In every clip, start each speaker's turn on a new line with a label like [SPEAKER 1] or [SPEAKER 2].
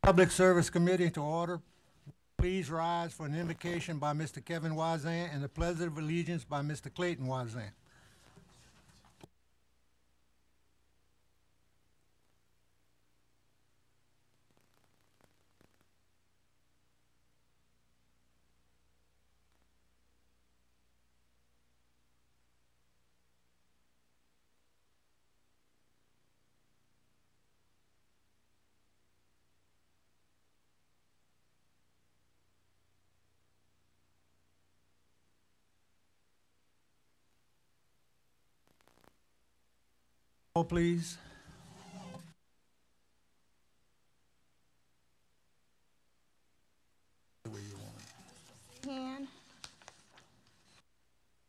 [SPEAKER 1] Public Service Committee to order. Please rise for an invocation by Mr. Kevin Wazan and the Pledge of Allegiance by Mr. Clayton Wazan. Roll, please.
[SPEAKER 2] Han,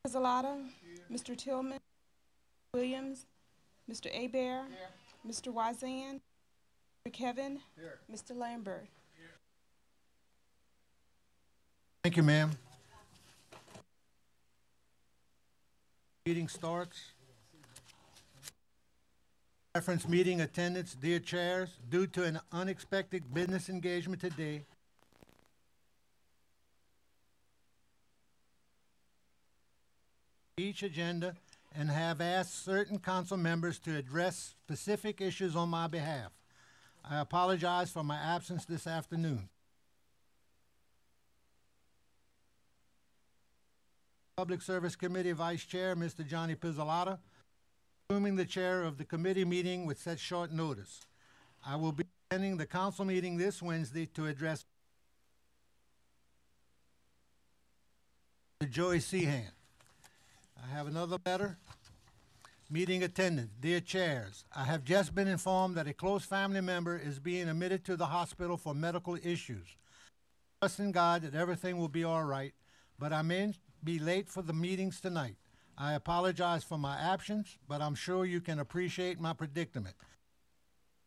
[SPEAKER 2] Pizzolata, Mr. Tillman, Williams, Mr. Abear, Mr. Wazan, Mr. Kevin, Mr. Lambert.
[SPEAKER 1] Thank you, ma'am. Meeting starts. Reference meeting attendance. Dear chairs, due to an unexpected business engagement today, each agenda and have asked certain council members to address specific issues on my behalf. I apologize for my absence this afternoon. Public Service Committee Vice Chair, Mr. Johnny Pizzolata, assuming the chair of the committee meeting with such short notice. I will be attending the council meeting this Wednesday to address Joey Seahan. I have another letter. Meeting attendance. Dear chairs, I have just been informed that a close family member is being admitted to the hospital for medical issues. Trust in God that everything will be all right, but I may be late for the meetings tonight. I apologize for my absence, but I'm sure you can appreciate my predicament.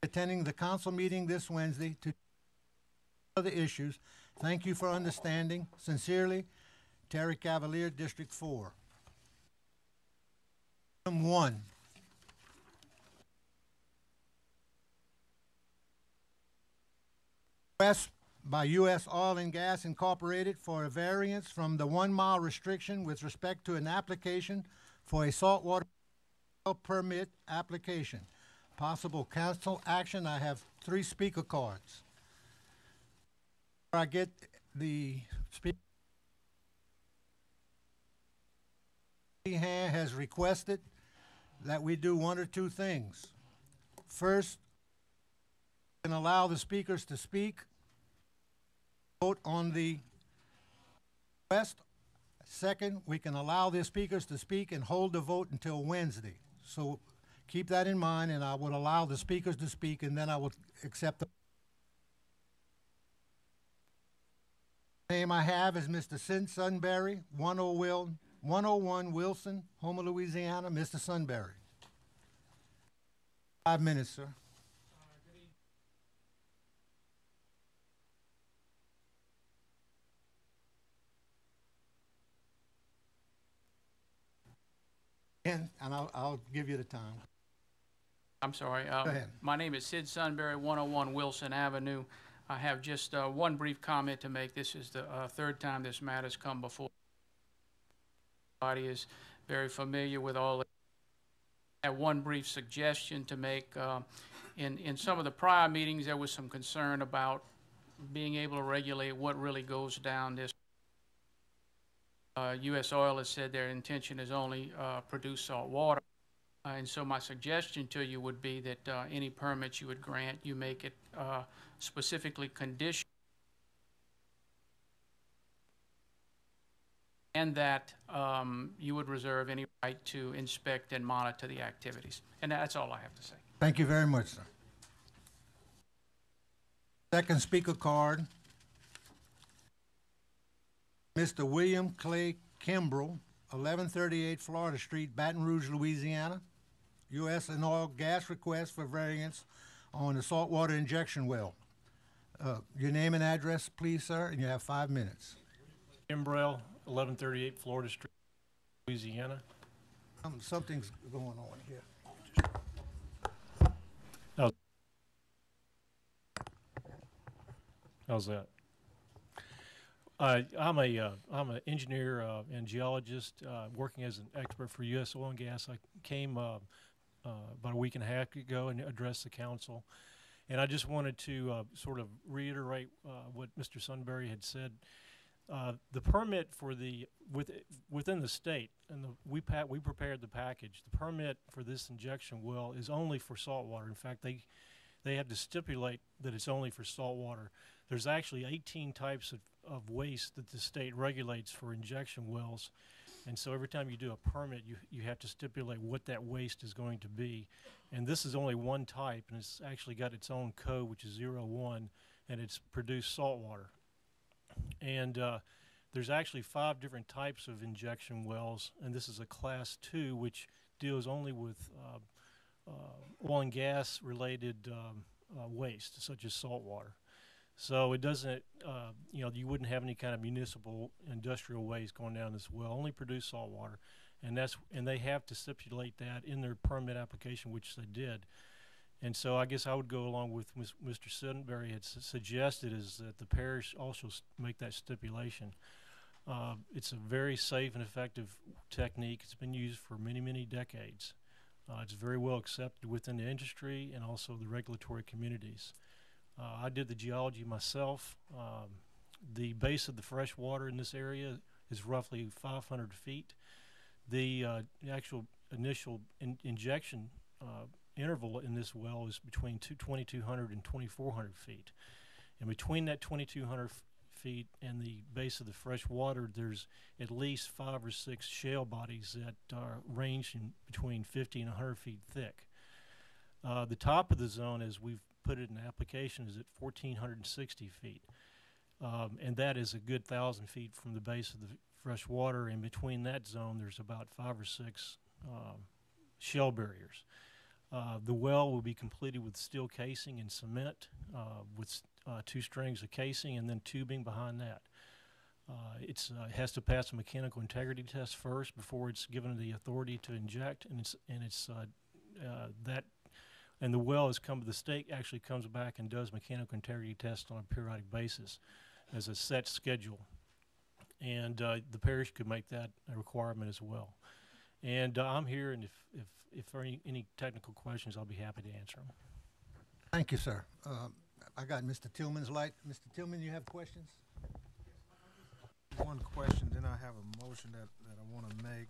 [SPEAKER 1] Attending the council meeting this Wednesday to other issues. Thank you for understanding. Sincerely, Terry Cavalier, District 4. Item 1. Request by U.S. Oil and Gas Incorporated for a variance from the 1-mile restriction with respect to an application for a saltwater permit application. Possible council action. I have 3 speaker cards. Before I get the speaker, has requested that we do 1 or 2 things. First, we can allow the speakers to speak, vote on the request. Second, we can allow the speakers to speak and hold the vote until Wednesday. So keep that in mind, and I would allow the speakers to speak, and then I would accept the name I have is Mr. Sid Sunbury, 101 Wilson, Homer, Louisiana. Mr. Sunbury. 5 minutes, sir. And I'll give you the time.
[SPEAKER 3] I'm sorry.
[SPEAKER 1] Go ahead.
[SPEAKER 3] My name is Sid Sunbury, 101 Wilson Avenue. I have just one brief comment to make. This is the 3rd time this matter's come before. Everybody is very familiar with all of it. I have one brief suggestion to make. In some of the prior meetings, there was some concern about being able to regulate what really goes down this. U.S. Oil has said their intention is only produce salt water. And so my suggestion to you would be that any permits you would grant, you make it specifically conditional, and that you would reserve any right to inspect and monitor the activities. And that's all I have to say.
[SPEAKER 1] Thank you very much, sir. Second speaker card, Mr. William Clay Kimbrell, 1138 Florida Street, Baton Rouge, Louisiana. U.S. and oil gas request for variance on the saltwater injection well. Your name and address, please, sir, and you have 5 minutes.
[SPEAKER 4] Kimbrell, 1138 Florida Street, Louisiana.
[SPEAKER 1] Something's going on here.
[SPEAKER 4] Oh. How's that? I'm an engineer and geologist working as an expert for U.S. oil and gas. I came about a week and a half ago and addressed the council. And I just wanted to sort of reiterate what Mr. Sunbury had said. The permit for within the state, and we prepared the package. The permit for this injection well is only for salt water. In fact, they have to stipulate that it's only for salt water. There's actually 18 types of waste that the state regulates for injection wells. And so every time you do a permit, you have to stipulate what that waste is going to be. And this is only one type, and it's actually got its own code, which is 01, and it's produced salt water. And there's actually 5 different types of injection wells, and this is a class 2, which deals only with oil and gas related waste, such as salt water. So it doesn't, you wouldn't have any kind of municipal industrial waste going down this well, only produce salt water. And they have to stipulate that in their permit application, which they did. And so I guess I would go along with Mr. Sunbury had suggested, is that the parish also make that stipulation. It's a very safe and effective technique. It's been used for many, many decades. It's very well accepted within the industry and also the regulatory communities. I did the geology myself. The base of the fresh water in this area is roughly 500 feet. The actual initial injection interval in this well is between 2,200 and 2,400 feet. And between that 2,200 feet and the base of the fresh water, there's at least 5 or 6 shale bodies that range in between 50 and 100 feet thick. The top of the zone, as we've put it in the application, is at 1,460 feet. And that is a good 1,000 feet from the base of the fresh water. And between that zone, there's about 5 or 6 shell barriers. The well will be completed with steel casing and cement with 2 strings of casing and then tubing behind that. It has to pass a mechanical integrity test first before it's given the authority to inject, and the well the state actually comes back and does mechanical integrity tests on a periodic basis as a set schedule. And the parish could make that a requirement as well. And I'm here, and if there are any technical questions, I'll be happy to answer them.
[SPEAKER 1] Thank you, sir. I got Mr. Tillman's light. Mr. Tillman, you have questions?
[SPEAKER 5] One question, then I have a motion that I want to make.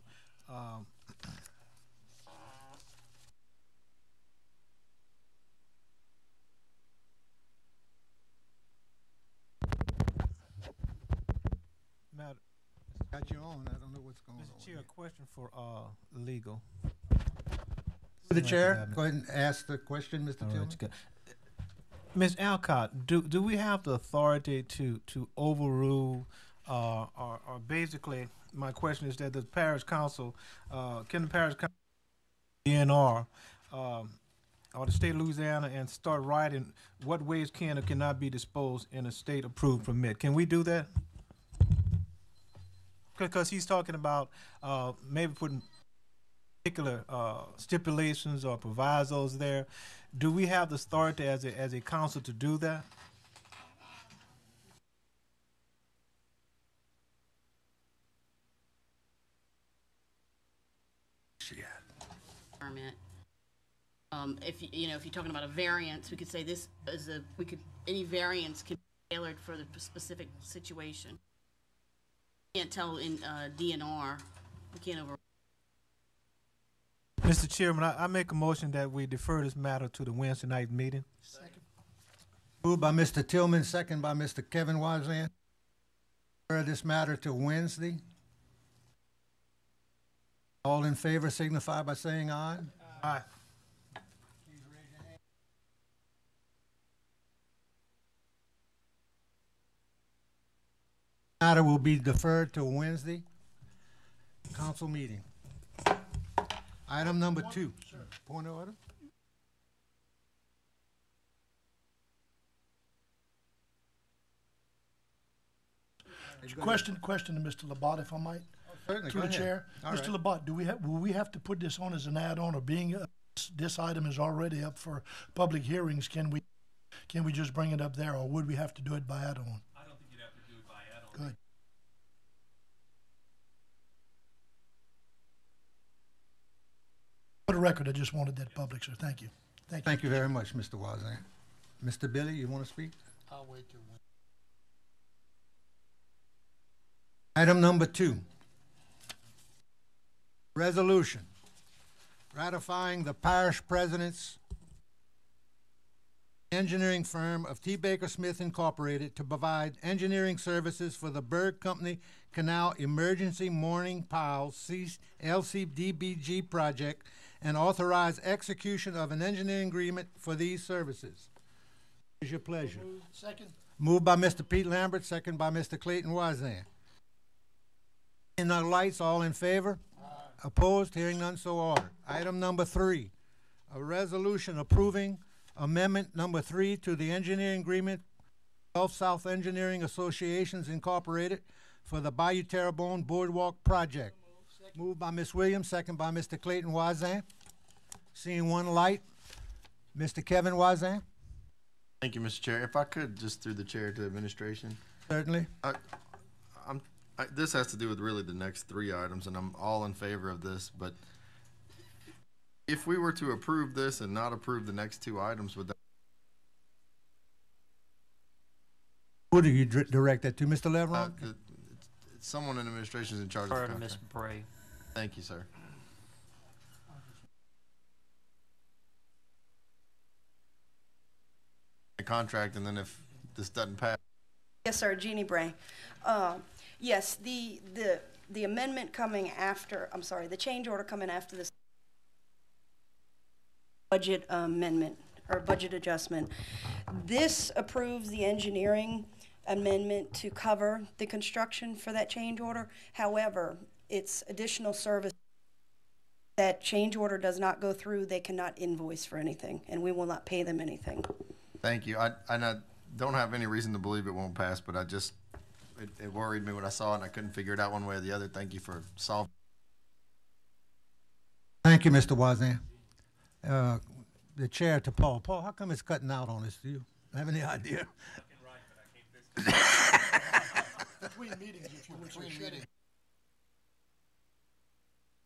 [SPEAKER 5] Matt,
[SPEAKER 1] Got you on. I don't know what's going on.
[SPEAKER 5] Mr. Chair, a question for legal.
[SPEAKER 1] To the chair, go ahead and ask the question, Mr. Tillman.
[SPEAKER 5] Right, Ms. Alcott, do we have the authority to overrule, or basically, my question is that the parish council, can the parish council, DNR, or the state of Louisiana, and start writing what ways can or cannot be disposed in a state-approved permit? Can we do that? Because he's talking about maybe putting particular stipulations or provisos there. Do we have the authority as a council to do that?
[SPEAKER 6] Permit. If you're talking about a variance, we could say this is any variance can be tailored for the specific situation. Can't tell in DNR. We can't over.
[SPEAKER 5] Mr. Chairman, I make a motion that we defer this matter to the Wednesday night meeting.
[SPEAKER 1] Second. Moved by Mr. Tillman, second by Mr. Kevin Wazan. Defer this matter to Wednesday. All in favor signify by saying aye.
[SPEAKER 5] Aye.
[SPEAKER 1] Matter will be deferred to Wednesday council meeting. Item number 2. Point of order.
[SPEAKER 7] Question to Mr. Labat, if I might.
[SPEAKER 1] Certainly,
[SPEAKER 7] Through
[SPEAKER 1] go
[SPEAKER 7] the
[SPEAKER 1] ahead.
[SPEAKER 7] chair.
[SPEAKER 1] All
[SPEAKER 7] Mr.
[SPEAKER 1] right.
[SPEAKER 7] Labat, will we have to put this on as an add-on, or being this item is already up for public hearings, can we can we just bring it up there, or would we have to do it by add-on?
[SPEAKER 4] I don't think you'd have to do it by add-on.
[SPEAKER 7] Good. For the record, I just wanted that public, sir. Thank you. Thank you.
[SPEAKER 1] Thank you very much, Mr. Wazan. Mr. Billy, you want to speak?
[SPEAKER 8] I'll wait till when.
[SPEAKER 1] Item number 2. Resolution ratifying the parish president's engineering firm of T. Baker Smith Incorporated to provide engineering services for the Berg Company Canal Emergency Mooring Pile LCDBG project and authorize execution of an engineering agreement for these services. What is your pleasure?
[SPEAKER 7] Second.
[SPEAKER 1] Moved by Mr. Pete Lambert, second by Mr. Clayton Wazan. In the lights, all in favor? Opposed? Hearing none, so ordered. Item number 3, a resolution approving amendment number 3 to the engineering agreement Gulf South Engineering Associations Incorporated for the Bayou Terrebonne Boardwalk Project. Moved by Ms. Williams, second by Mr. Clayton Wazan. Seeing one light, Mr. Kevin Wazan.
[SPEAKER 9] Thank you, Mr. Chair. If I could, just through the chair to administration.
[SPEAKER 1] Certainly.
[SPEAKER 9] This has to do with really the next 3 items, and I'm all in favor of this, but if we were to approve this and not approve the next 2 items, would that?
[SPEAKER 1] Who do you direct that to, Mr. Leveron?
[SPEAKER 9] It's someone in administration is in charge of the
[SPEAKER 10] Refer to
[SPEAKER 9] contract.
[SPEAKER 10] Ms. Bray.
[SPEAKER 9] Thank you, sir. The contract, and then if this doesn't pass.
[SPEAKER 11] Yes, sir, Jeannie Bray. Yes, the amendment coming after, I'm sorry, the change order coming after this budget amendment or budget adjustment. This approves the engineering amendment to cover the construction for that change order. However, it's additional service. That change order does not go through, they cannot invoice for anything, and we will not pay them anything.
[SPEAKER 9] Thank you. I don't have any reason to believe it won't pass, but it worried me when I saw it, and I couldn't figure it out one way or the other. Thank you for solving.
[SPEAKER 1] Thank you, Mr. Wazan. The chair to Paul. Paul, how come it's cutting out on us? Do you have any idea?
[SPEAKER 7] Between meetings, if you would, sir.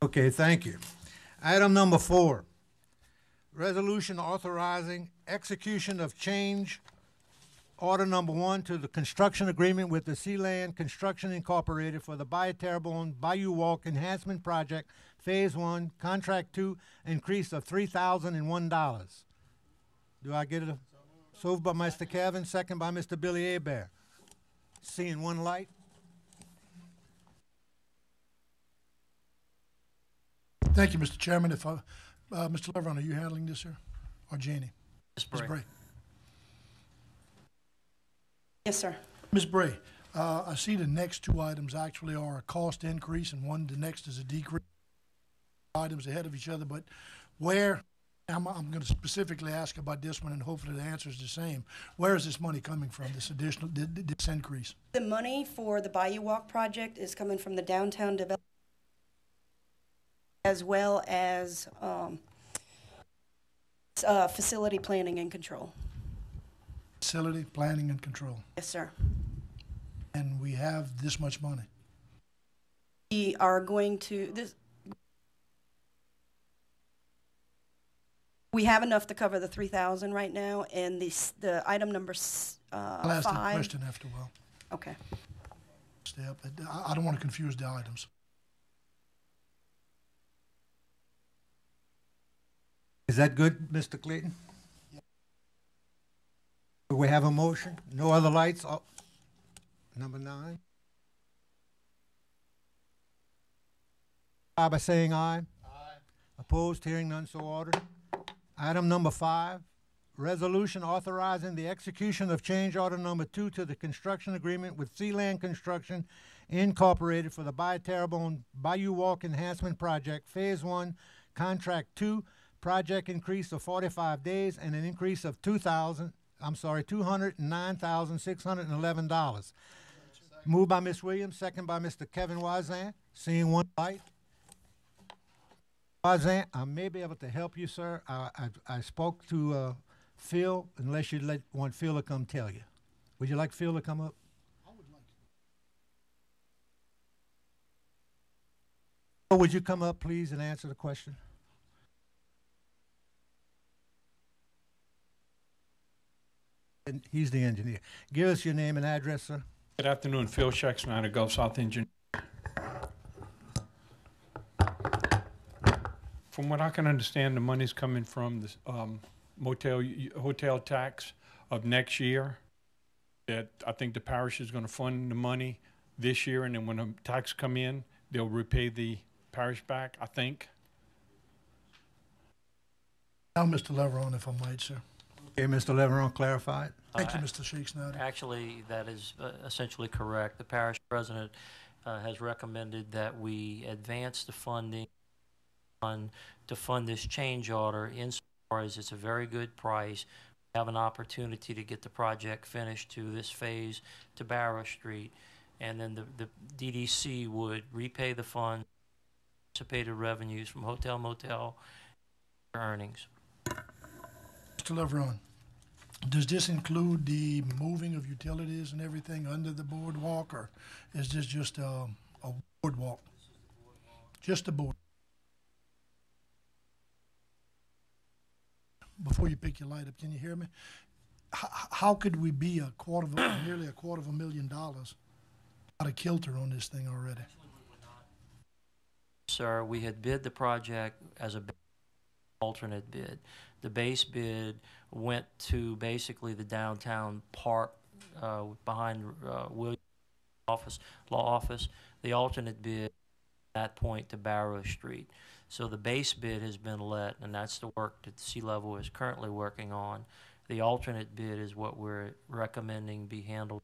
[SPEAKER 1] Okay, thank you. Item number 4, resolution authorizing execution of change order number 1 to the construction agreement with the Sealand Construction Incorporated for the Bayou Terrebonne Bayou Walk Enhancement Project, Phase 1, Contract 2, increase of $3,001. Do I get it? So moved by Mr. Kevin, second by Mr. Billy Hebert. Seeing one light.
[SPEAKER 7] Thank you, Mr. Chairman. If Mr. Leveron, are you handling this, sir, or Janie?
[SPEAKER 10] Ms.
[SPEAKER 7] Ms.
[SPEAKER 10] Bray.
[SPEAKER 7] Bray.
[SPEAKER 11] Yes, sir.
[SPEAKER 7] Ms. Bray, I see the next 2 items actually are a cost increase, and the next is a decrease. Items ahead of each other, but where? I'm going to specifically ask about this one, and hopefully the answer is the same. Where is this money coming from? This additional, this increase?
[SPEAKER 11] The money for the Bayou Walk project is coming from the downtown development, as well as facility planning and control.
[SPEAKER 7] Facility planning and control.
[SPEAKER 11] Yes, sir.
[SPEAKER 7] And we have this much money.
[SPEAKER 11] We are going to we have enough to cover the 3,000 right now, and the item number
[SPEAKER 7] I'll ask that
[SPEAKER 11] 5.
[SPEAKER 7] question after a while.
[SPEAKER 11] Okay.
[SPEAKER 7] Step. I don't want to confuse the items.
[SPEAKER 1] Is that good, Mr. Clayton? Do we have a motion? No other lights? Oh, number 9. By saying aye. Aye. Opposed? Hearing none, so ordered. Item number 5, resolution authorizing the execution of change order number 2 to the construction agreement with Sealand Construction Incorporated for the Bayou Terrebonne Bayou Walk Enhancement Project, Phase 1, Contract 2, project increase of 45 days and an increase of $209,611. Moved by Ms. Williams, second by Mr. Kevin Wazan. Seeing one light. Wazan, I may be able to help you, sir. I spoke to Phil, unless you want Phil to come tell you. Would you like Phil to come up?
[SPEAKER 7] I would like
[SPEAKER 1] Or would you come up, please, and answer the question? And he's the engineer. Give us your name and address, sir.
[SPEAKER 8] Good afternoon, Phil Schexnayder, Gulf South Engineer. From what I can understand, the money's coming from this hotel tax of next year. That I think the parish is going to fund the money this year, and then when the tax come in, they'll repay the parish back, I think.
[SPEAKER 7] Now, Mr. Leveron, if I might, sir.
[SPEAKER 1] Okay, Mr. Leveron, clarify it.
[SPEAKER 7] Thank you, Mr. Schexnayder.
[SPEAKER 10] Actually, that is essentially correct. The parish president has recommended that we advance the funding to fund this change order insofar as it's a very good price. We have an opportunity to get the project finished to this phase to Barrow Street, and then the DDC would repay the fund, anticipated revenues from hotel motel earnings.
[SPEAKER 7] Mr. Leveron, does this include the moving of utilities and everything under the boardwalk, or is this just a boardwalk? Just a board. Before you pick your light up, can you hear me? How could we be nearly a quarter of $1,000,000 out of kilter on this thing already?
[SPEAKER 10] Sir, we had bid the project as a alternate bid. The base bid went to basically the downtown park behind Williams' law office. The alternate bid at that point to Barrow Street. So the base bid has been let, and that's the work that Sea Level is currently working on. The alternate bid is what we're recommending be handled.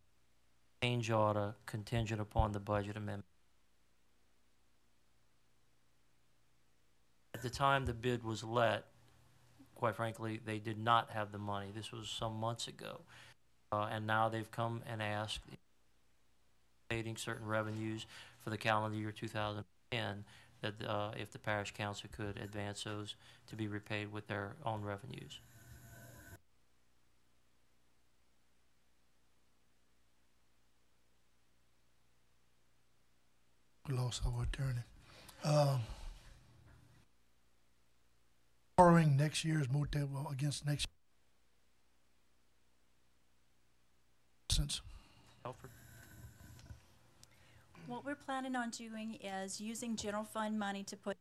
[SPEAKER 10] Change order contingent upon the budget amendment. At the time the bid was let, quite frankly, they did not have the money. This was some months ago. And now they've come and asked, stating certain revenues for the calendar year 2010, that if the parish council could advance those to be repaid with their own revenues.
[SPEAKER 7] We lost our attorney. Borrowing next year's motel against next since.
[SPEAKER 10] Alfred?
[SPEAKER 12] What we're planning on doing is using general fund money to put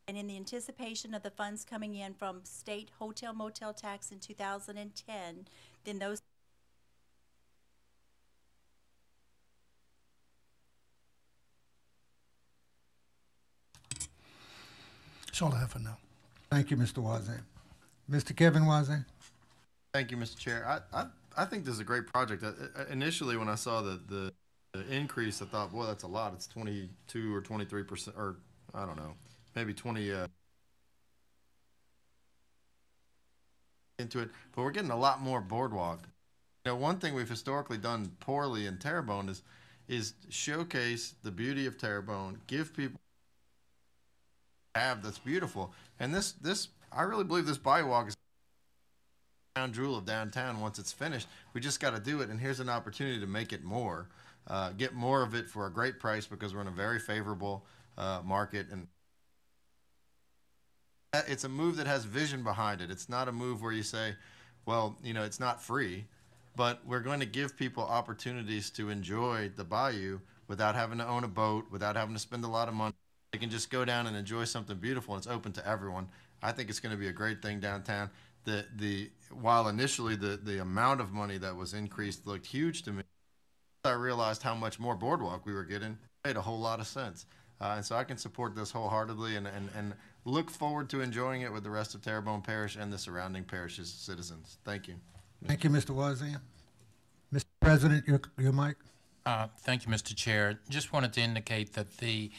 [SPEAKER 12] and in the anticipation of the funds coming in from state hotel motel tax in 2010, then those
[SPEAKER 7] That's all I have for now.
[SPEAKER 1] Thank you, Mr. Wazan. Mr. Kevin Wazan?
[SPEAKER 9] Thank you, Mr. Chair. I think this is a great project. Initially, when I saw the increase, I thought, boy, that's a lot. It's 22 or 23%, or I don't know, maybe 20 into it. But we're getting a lot more boardwalk. You know, one thing we've historically done poorly in Terrebonne is showcase the beauty of Terrebonne, give people that's beautiful. And this I really believe this bywalk is the crown jewel of downtown. Once it's finished, we just got to do it, and here's an opportunity to make it more, get more of it for a great price, because we're in a very favorable market, and it's a move that has vision behind it. It's not a move where you say, well, you know, it's not free, but we're going to give people opportunities to enjoy the bayou without having to own a boat, without having to spend a lot of money. They can just go down and enjoy something beautiful, and it's open to everyone. I think it's going to be a great thing downtown. While initially the amount of money that was increased looked huge to me, I realized how much more boardwalk we were getting. It made a whole lot of sense. And so I can support this wholeheartedly and look forward to enjoying it with the rest of Terrebonne Parish and the surrounding parishes' citizens. Thank you.
[SPEAKER 1] Thank you, Mr. Wazan. Mr. President, your mic.
[SPEAKER 13] Thank you, Mr. Chair. Just wanted to indicate that the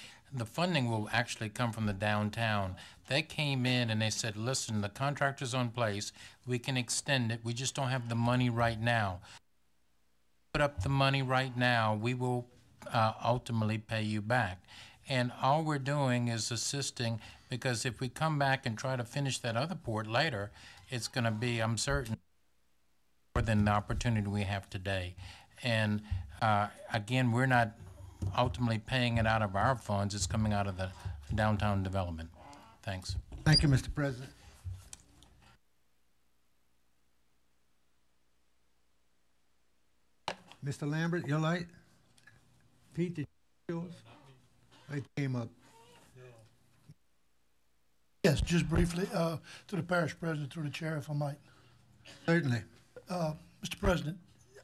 [SPEAKER 13] funding will actually come from the downtown. They came in and they said, listen, the contractor's on place. We can extend it. We just don't have the money right now. Put up the money right now. We will ultimately pay you back. And all we're doing is assisting, because if we come back and try to finish that other port later, it's going to be, I'm certain, more than the opportunity we have today. And again, we're not ultimately paying it out of our funds. It's coming out of the downtown development. Thanks.
[SPEAKER 1] Thank you, Mr. President. Mr. Lambert, your light? Pete, did you yours? It came up.
[SPEAKER 7] Yes, just briefly, to the parish president, through the chair, if I might.
[SPEAKER 1] Certainly.
[SPEAKER 7] Mr. President,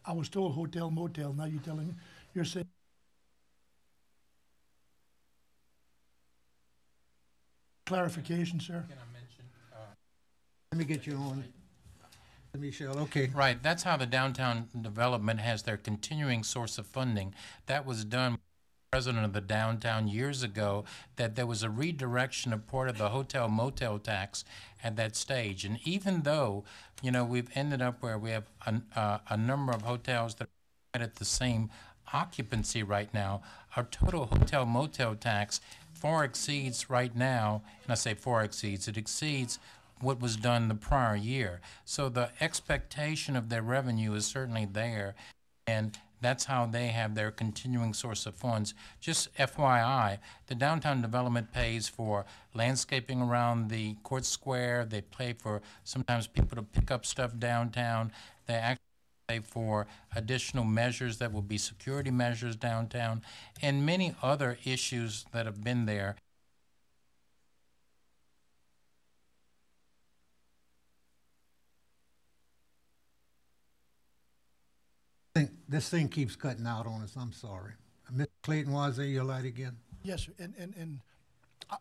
[SPEAKER 7] I was told hotel motel, now you're telling me, you're saying clarification, sir?
[SPEAKER 13] Can I mention?
[SPEAKER 1] Let me get you on. Michelle, okay.
[SPEAKER 13] Right, that's how the downtown development has their continuing source of funding. That was done by the president of the downtown years ago, that there was a redirection of part of the hotel motel tax at that stage. And even though, you know, we've ended up where we have a number of hotels that are at the same occupancy right now, our total hotel motel tax far exceeds right now, and I say far exceeds, it exceeds what was done the prior year. So the expectation of their revenue is certainly there, and that's how they have their continuing source of funds. Just FYI, the downtown development pays for landscaping around the court square. They pay for sometimes people to pick up stuff downtown. They actually pay for additional measures that will be security measures downtown, and many other issues that have been there.
[SPEAKER 1] This thing keeps cutting out on us. I'm sorry. Mr. Clayton, was there your light again?
[SPEAKER 7] Yes, sir. And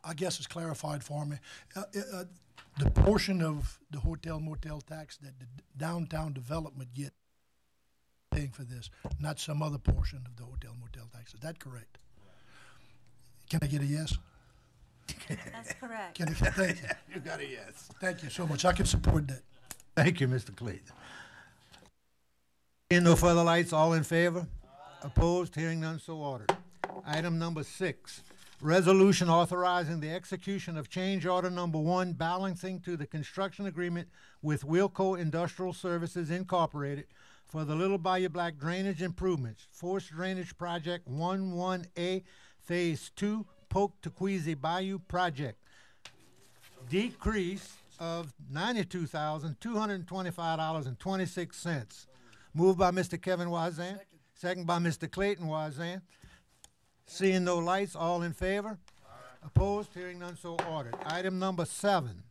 [SPEAKER 7] I guess it's clarified for me. The portion of the hotel motel tax that the downtown development get paying for this, not some other portion of the hotel motel tax. Is that correct? Can I get a yes?
[SPEAKER 12] That's correct.
[SPEAKER 7] Can I, thank you.
[SPEAKER 1] You got a yes.
[SPEAKER 7] Thank you so much. I can support that.
[SPEAKER 1] Thank you, Mr. Clayton. Seeing no further lights, all in favor? Opposed? Hearing none, so ordered. Item number 6, resolution authorizing the execution of change order number 1 balancing to the construction agreement with Wilco Industrial Services Incorporated for the Little Bayou Black Drainage Improvements, Forced Drainage Project 11A, Phase 2, Polk to Queasy Bayou Project. Decrease of $92,225.26. Moved by Mr. Kevin Wazan, second by Mr. Clayton Wazan. Seeing no lights, all in favor? Opposed? Hearing none, so ordered. Item number 7,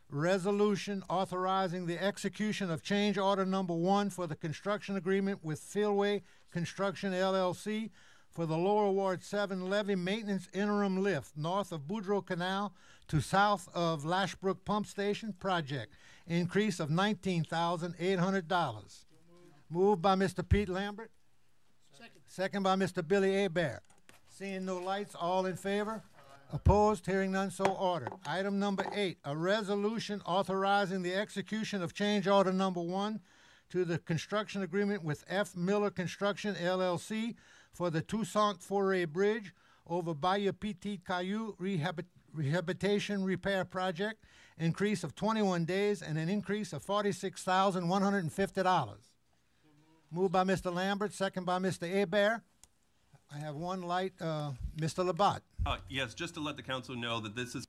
[SPEAKER 1] resolution authorizing the execution of change order number 1 for the construction agreement with Fieldway Construction LLC for the Lower Ward 7 levee maintenance interim lift north of Boudreaux Canal to south of Lashbrook Pump Station project. Increase of $19,800. Moved by Mr. Pete Lambert. Second by Mr. Billy Hebert. Seeing no lights, all in favor? Opposed? Hearing none, so ordered. Item number 8, a resolution authorizing the execution of change order number 1 to the construction agreement with F. Miller Construction LLC for the Toussaint Foray Bridge over Bayou Petit Caillou Rehabilitation Repair Project. Increase of 21 days and an increase of $46,150. Moved by Mr. Lambert, second by Mr. Hebert. I have one light, Mr. Labatt.
[SPEAKER 14] Yes, just to let the council know that this is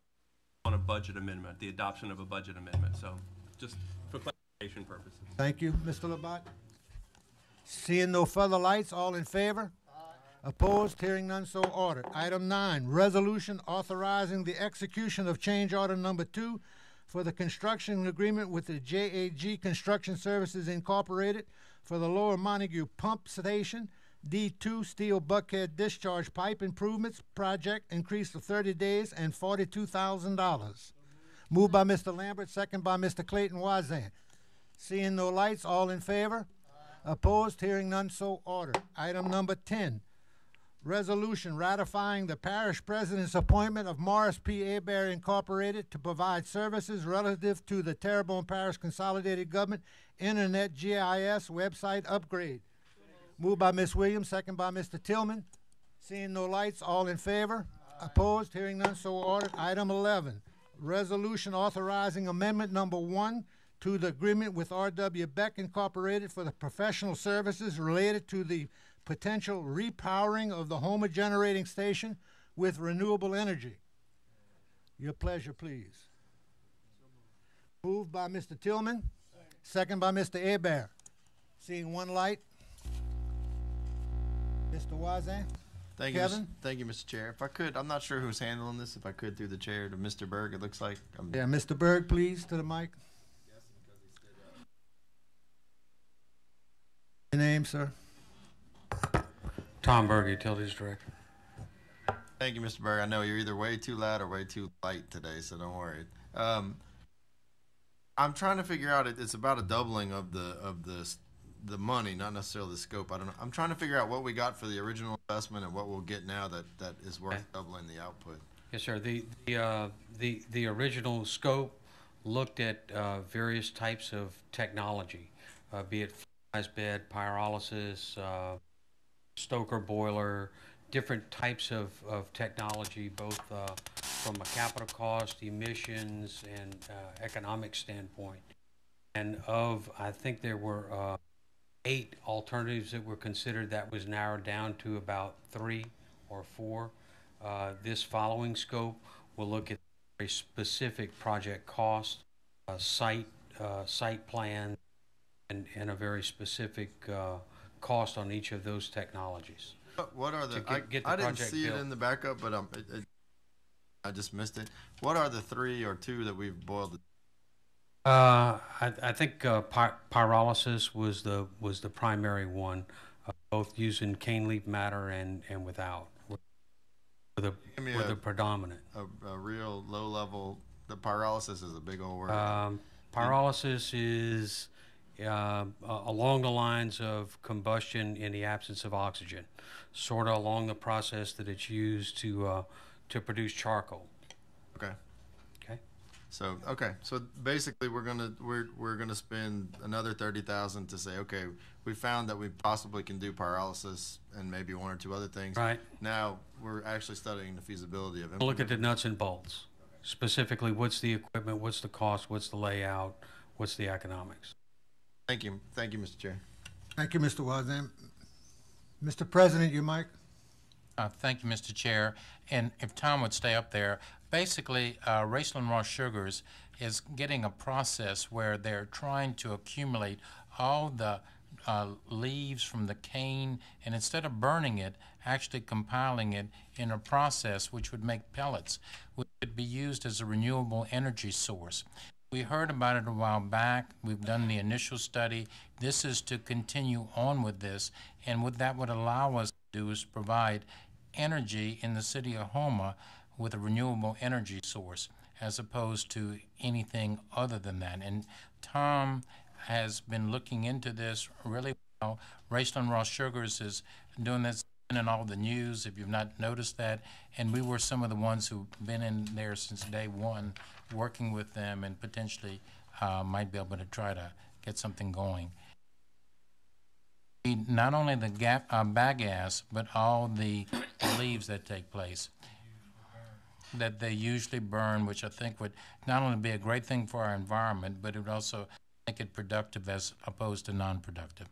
[SPEAKER 14] on a budget amendment, the adoption of a budget amendment. So just for clarification purposes.
[SPEAKER 1] Thank you, Mr. Labatt. Seeing no further lights, all in favor? Opposed? Hearing none, so ordered. Item 9, resolution authorizing the execution of change order number 2 for the construction agreement with the JAG Construction Services Incorporated for the Lower Montague Pump Station, D2 Steel Buckhead Discharge Pipe Improvements Project, increase of 30 days and $42,000. Moved by Mr. Lambert, second by Mr. Clayton Wazan. Seeing no lights, all in favor? Opposed? Hearing none, so ordered. Item number 10, resolution ratifying the parish president's appointment of Morris P. Hebert Incorporated to provide services relative to the Terrebonne Parish Consolidated Government Internet GIS website upgrade. Moved by Ms. Williams, second by Mr. Tillman. Seeing no lights, all in favor? Opposed? Hearing none, so ordered. Item 11, resolution authorizing amendment number 1 to the agreement with R.W. Beck Incorporated for the professional services related to the potential repowering of the Homer Generating Station with renewable energy. Your pleasure, please. Moved by Mr. Tillman, second by Mr. Hebert. Seeing one light. Mr. Wazan?
[SPEAKER 9] Thank you,
[SPEAKER 1] Kevin?
[SPEAKER 9] thank you, Mr. Chair. If I could, I'm not sure who's handling this. If I could, through the chair to Mr. Berg, it looks like.
[SPEAKER 1] Yeah, Mr. Berg, please, to the mic. Your name, sir?
[SPEAKER 15] Tom Berg, Utilities Director.
[SPEAKER 9] Thank you, Mr. Berg. I know you're either way too loud or way too light today, so don't worry. I'm trying to figure out. It's about a doubling of the money, not necessarily the scope. I don't know. I'm trying to figure out what we got for the original investment and what we'll get now that is worth doubling the output.
[SPEAKER 15] Yes, sir. The original scope looked at various types of technology, be it fly bed, pyrolysis, stoker boiler, different types of technology, both from a capital cost, emissions, and economic standpoint. And I think there were 8 alternatives that were considered. That was narrowed down to about 3 or 4. This following scope will look at very specific project cost, site plan, and a very specific cost on each of those technologies.
[SPEAKER 9] What are the?
[SPEAKER 15] Get the
[SPEAKER 9] I didn't
[SPEAKER 15] project
[SPEAKER 9] see
[SPEAKER 15] built.
[SPEAKER 9] it in the backup, but I just missed it. What are the 3 or 2 that we've boiled?
[SPEAKER 15] I think pyrolysis was the primary one, both using cane leaf matter and without. Were the predominant.
[SPEAKER 9] A real low level. The pyrolysis is a big old word.
[SPEAKER 15] Pyrolysis is along the lines of combustion in the absence of oxygen, sort of along the process that it's used to produce charcoal.
[SPEAKER 9] Okay.
[SPEAKER 15] Okay.
[SPEAKER 9] So basically, we're gonna spend another $30,000 to say, okay, we found that we possibly can do pyrolysis and maybe 1 or 2 other things.
[SPEAKER 15] Right.
[SPEAKER 9] Now we're actually studying the feasibility of.
[SPEAKER 15] Look at the nuts and bolts. Specifically, what's the equipment? What's the cost? What's the layout? What's the economics?
[SPEAKER 9] Thank you, Mr. Chair.
[SPEAKER 1] Thank you, Mr. Wazan. Mr. President, your mic.
[SPEAKER 13] Thank you, Mr. Chair. And if Tom would stay up there, basically, Raceland Raw Sugars is getting a process where they're trying to accumulate all the leaves from the cane, and instead of burning it, actually compiling it in a process which would make pellets, which could be used as a renewable energy source. We heard about it a while back. We've done the initial study. This is to continue on with this, and what that would allow us to do is provide energy in the city of Houma with a renewable energy source, as opposed to anything other than that. And Tom has been looking into this really well. Raceland Raw Sugars is doing this in all the news, if you've not noticed that, and we were some of the ones who've been in there since day one, working with them, and potentially might be able to try to get something going. Not only the bagasse, but all the leaves that take place that they usually burn, which I think would not only be a great thing for our environment, but it would also make it productive as opposed to non-productive.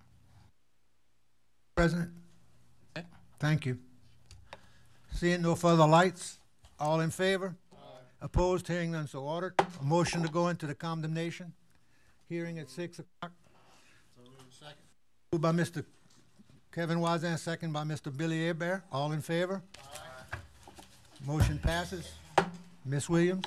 [SPEAKER 1] President? Thank you. Seeing no further lights, all in favor? Opposed? Hearing none, so ordered. A motion to go into the condemnation. Hearing at 6 o'clock. Moved by Mr. Kevin Wazan, second by Mr. Billy Hebert. All in favor? Motion passes. Ms. Williams?